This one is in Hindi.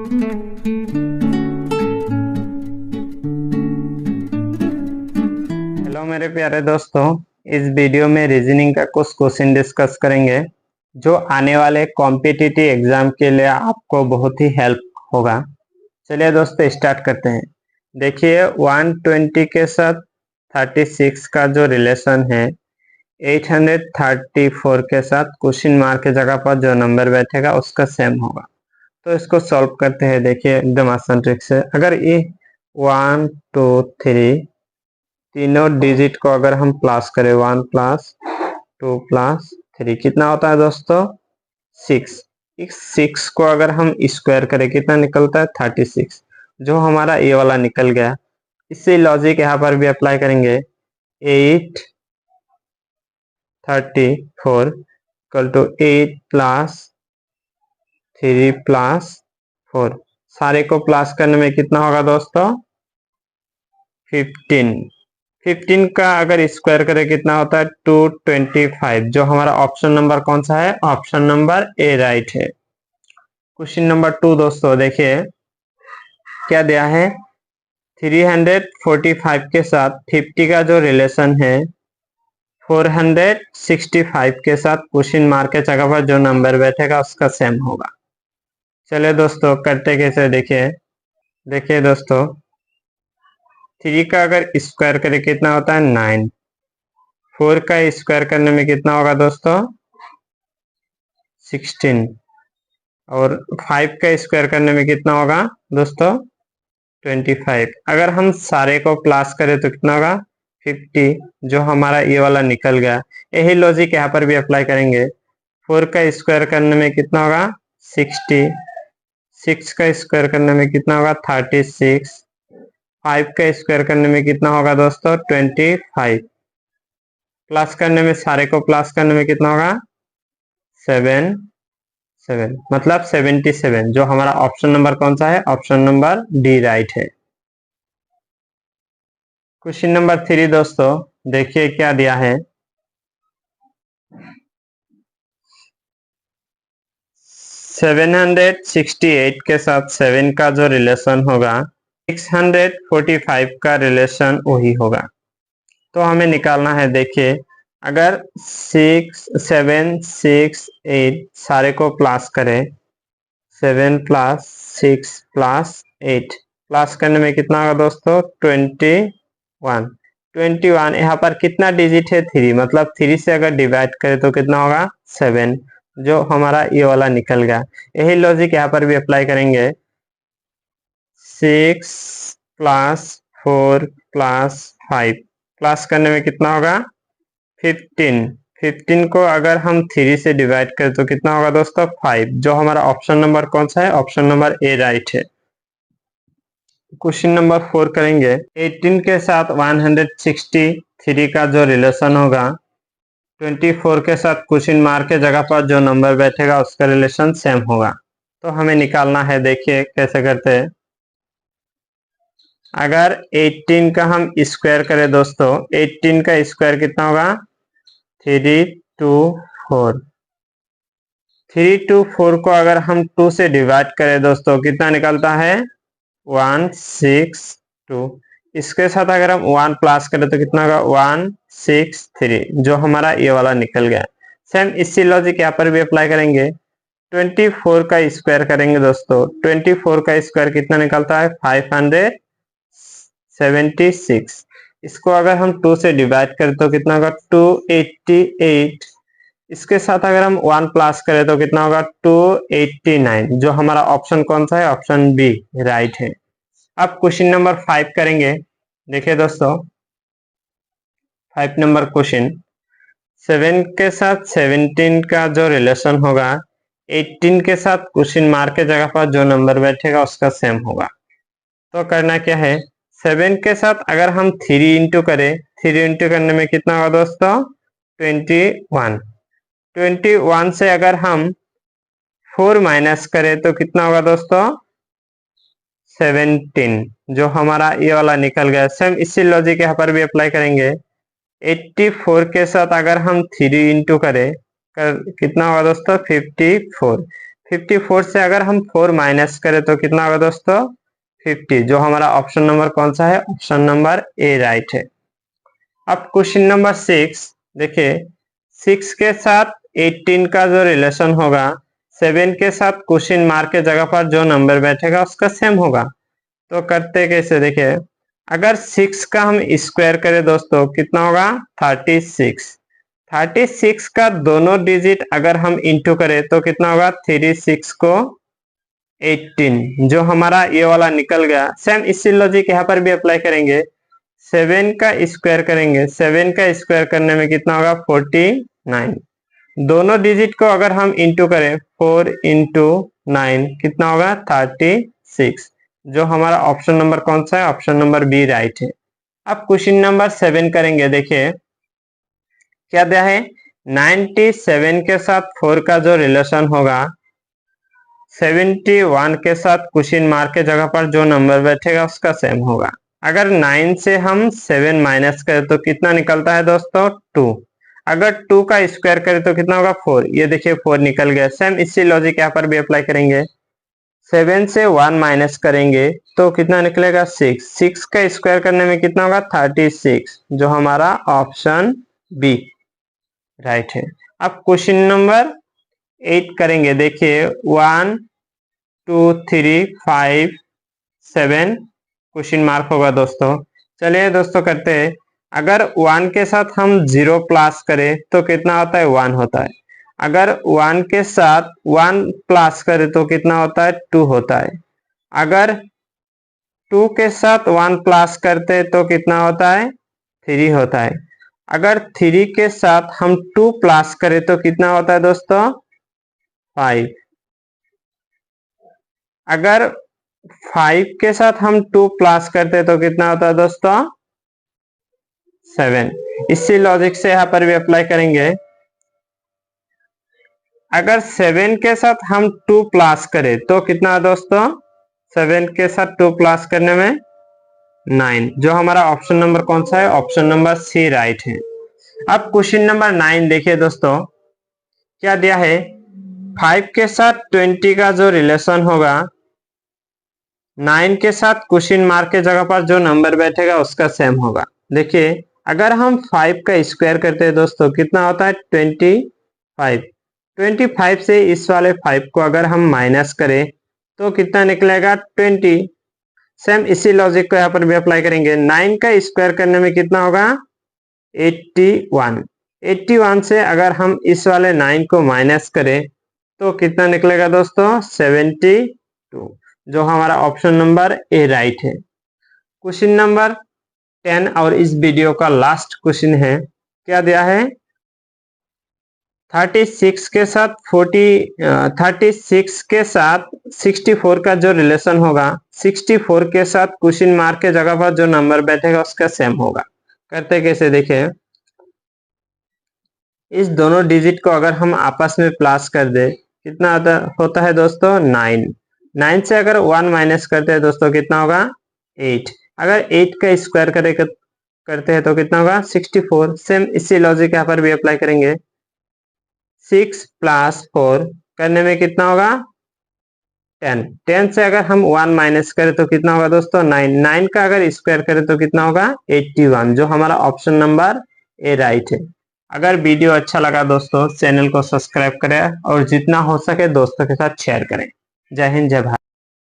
हेलो मेरे प्यारे दोस्तों, इस वीडियो में रीजनिंग का कुछ क्वेश्चन डिस्कस करेंगे जो आने वाले कॉम्पिटिटिव एग्जाम के लिए आपको बहुत ही हेल्प होगा। चलिए दोस्तों स्टार्ट करते हैं। देखिए 120 के साथ 36 का जो रिलेशन है 834 के साथ क्वेश्चन मार्क के जगह पर जो नंबर बैठेगा उसका सेम होगा। तो इसको सॉल्व करते हैं। देखिए एकदम आसान ट्रिक से, अगर ये 1 2 3 तीनों डिजिट को अगर हम प्लस करें 1 प्लस 2 प्लस 3 कितना होता है दोस्तों 6। इस 6 को अगर हम स्क्वायर करें कितना निकलता है 36, जो हमारा ये वाला निकल गया। इसी लॉजिक यहाँ पर भी अप्लाई करेंगे। 8 34 इक्वल टू 8 प्लस 3 प्लस 4, सारे को प्लस करने में कितना होगा दोस्तों 15। 15 का अगर स्क्वायर करें कितना होता है 225, जो हमारा ऑप्शन नंबर कौन सा है, ऑप्शन नंबर ए राइट है। क्वेश्चन नंबर 2 दोस्तों देखिए क्या दिया है। 345 के साथ 50 का जो रिलेशन है 465 के साथ क्वेश्चन मार्क के जगह पर जो नंबर बैठेगा उसका सेम होगा। चलिए दोस्तों करते कैसे देखिए दोस्तों 3 का अगर स्क्वायर करें कितना होता है 9, 4 का स्क्वायर करने में कितना होगा दोस्तों 16, और 5 का स्क्वायर करने में कितना होगा दोस्तों 25। अगर हम सारे को प्लस करें तो कितना होगा 50, जो हमारा ये वाला निकल गया। यही लॉजिक यहाँ पर भी अप्लाई करेंगे। 4 का स्क्वायर करने में कितना होगा 60, 6 का स्क्वायर करने में कितना होगा 36, 5 का स्क्वायर करने में कितना होगा दोस्तों 25, प्लस करने में सारे को प्लस करने में कितना होगा 7 मतलब 77, जो हमारा ऑप्शन नंबर कौन सा है, ऑप्शन नंबर डी राइट है। क्वेश्चन नंबर 3 दोस्तों देखिए क्या दिया है। 768 के साथ 7 का जो रिलेशन होगा 645 का रिलेशन वही होगा। तो हमें निकालना है। देखिए अगर 6 7 6 8 सारे को प्लस करें 7 प्लस 6 प्लस 8, प्लस करने में कितना होगा दोस्तों 21। यहाँ पर कितना डिजिट है 3, मतलब 3 से अगर डिवाइड करें तो कितना होगा 7, जो हमारा ये वाला निकल गया। यही लॉजिक यहाँ पर भी अप्लाई करेंगे। 6 प्लस 4 प्लस 5 प्लस करने में कितना होगा 15 को अगर हम 3 से डिवाइड करें तो कितना होगा दोस्तों 5, जो हमारा ऑप्शन नंबर कौन सा है, ऑप्शन नंबर ए राइट है। क्वेश्चन नंबर 4 करेंगे। 18 के साथ 163 का जो रिलेशन होगा 24 के साथ क्वेश्चन मार्क के जगह पर जो नंबर बैठेगा उसका रिलेशन सेम होगा। तो हमें निकालना है। देखिए कैसे करते हैं। अगर 18 का हम स्क्वायर करें दोस्तों 18 का स्क्वायर कितना होगा 324, 324 को अगर हम 2 से डिवाइड करें दोस्तों कितना निकलता है 162। इसके साथ अगर हम 1 प्लस करें तो कितना होगा 163, जो हमारा ये वाला निकल गया। सेम इसी लॉजिक यहाँ पर भी अप्लाई करेंगे। 24 का स्क्वायर करेंगे दोस्तों 24 का स्क्वायर कितना निकलता है 576। इसको अगर हम 2 से डिवाइड करें तो कितना होगा 288। इसके साथ अगर हम 1 प्लस करें तो कितना होगा 289, जो हमारा ऑप्शन कौन सा है, ऑप्शन बी राइट है। अब क्वेश्चन नंबर 5 करेंगे। देखिए दोस्तों 5 नंबर क्वेश्चन। 7 के साथ 17 का जो रिलेशन होगा 18 के साथ क्वेश्चन मार्क के जगह पर जो नंबर बैठेगा उसका सेम होगा। तो करना क्या है, 7 के साथ अगर हम 3 इंटू करें 3 इंटू करने में कितना होगा दोस्तों 21 से अगर हम 4 माइनस करें तो कितना होगा दोस्तों 17, जो हमारा ये वाला निकल गया। सेम इसी लॉजिक यहाँ पर भी अप्लाई करेंगे। 84 के साथ अगर हम 3 इंटू करें कितना होगा दोस्तों 54, 54 से अगर हम 4 माइनस करें तो कितना होगा दोस्तों 50, जो हमारा ऑप्शन नंबर कौन सा है, ऑप्शन नंबर ए राइट है। अब क्वेश्चन नंबर 6 देखिए, 6 के साथ 18 का जो रिलेशन होगा 7 के साथ क्वेश्चन मार्क के जगह पर जो नंबर बैठेगा उसका सेम होगा। तो करते कैसे, देखिए अगर 6 का हम स्क्वायर करें दोस्तों कितना होगा 36। 36 का दोनों डिजिट अगर हम इंटू करें तो कितना होगा 36 को 18, जो हमारा ये वाला निकल गया। सेम इसी लॉजिक यहाँ पर भी अप्लाई करेंगे। 7 का स्क्वायर करेंगे, 7 का स्क्वायर करने में कितना होगा 49। दोनों डिजिट को अगर हम इंटू करें 4 इंटू 9 कितना होगा 36, जो हमारा ऑप्शन नंबर कौन सा है, ऑप्शन नंबर बी राइट है। अब क्वेश्चन नंबर 7 करेंगे, देखिए क्या दिया है 97 के साथ 4 का जो रिलेशन होगा 71 के साथ क्वेश्चन मार्क के जगह पर जो नंबर बैठेगा उसका सेम होगा। अगर 9 से हम 7 माइनस करें तो कितना निकलता है दोस्तों 2। अगर 2 का स्क्वायर करें तो कितना होगा 4, ये देखिए 4 निकल गया। सेम इसी लॉजिक यहाँ पर भी अप्लाई करेंगे। 7 से 1 माइनस करेंगे तो कितना निकलेगा 6। 6 का स्क्वायर करने में कितना होगा 36, जो हमारा ऑप्शन बी राइट है। अब क्वेश्चन नंबर 8 करेंगे, देखिए 1 2 3 5 7 क्वेश्चन मार्क होगा दोस्तों। चलिए दोस्तों करते हैं, अगर 1 के साथ हम 0 प्लस करें तो कितना होता है 1 होता है। अगर 1 के साथ 1 प्लस करें तो कितना होता है 2 होता है। अगर 2 के साथ 1 प्लस करते तो कितना होता है 3 होता है। अगर 3 के साथ हम 2 प्लस करें तो कितना होता है दोस्तों 5। अगर 5 के साथ हम 2 प्लस करते तो कितना होता है दोस्तों 7। इसी लॉजिक से यहां पर भी अप्लाई करेंगे। अगर 7 के साथ हम 2 प्लस करें तो कितना है दोस्तों 7 के साथ 2 प्लस करने में 9, जो हमारा ऑप्शन नंबर कौन सा है, ऑप्शन नंबर सी राइट है। अब क्वेश्चन नंबर 9 देखिए दोस्तों, क्या दिया है 5 के साथ 20 का जो रिलेशन होगा 9 के साथ क्वेश्चन मार्क के जगह पर जो नंबर बैठेगा उसका सेम होगा। देखिए अगर हम 5 का स्क्वायर करते हैं दोस्तों कितना होता है 25। 25 से इस वाले 5 को अगर हम माइनस करें तो कितना निकलेगा 20। सेम इसी लॉजिक को यहाँ पर भी अप्लाई करेंगे। 9 का स्क्वायर करने में कितना होगा 81। 81 से अगर हम इस वाले 9 को माइनस करें तो कितना निकलेगा दोस्तों 72, जो हमारा ऑप्शन नंबर ए राइट है। क्वेश्चन नंबर 10 और इस वीडियो का लास्ट क्वेश्चन है, क्या दिया है 36 के साथ 64 का जो रिलेशन होगा 64 के साथ क्वेश्चन मार्क के जगह पर जो नंबर बैठेगा उसका सेम होगा। करते कैसे, देखिए इस दोनों डिजिट को अगर हम आपस में प्लस कर दे कितना होता है दोस्तों 9। 9 से अगर 1 माइनस करते हैं दोस्तों कितना होगा 8। अगर 8 का स्क्वायर करते हैं तो कितना होगा 64। सेम इसी लॉजिक यहाँ पर भी अप्लाई करेंगे। 6 प्लस 4 करने में कितना होगा 10। 10 से अगर हम 1 माइनस करें तो कितना होगा दोस्तों 9। 9 का अगर स्क्वायर करें तो कितना होगा 81, जो हमारा ऑप्शन नंबर ए राइट है। अगर वीडियो अच्छा लगा दोस्तों चैनल को सब्सक्राइब करें और जितना हो सके दोस्तों के साथ शेयर करें। जय हिंद जय भारत।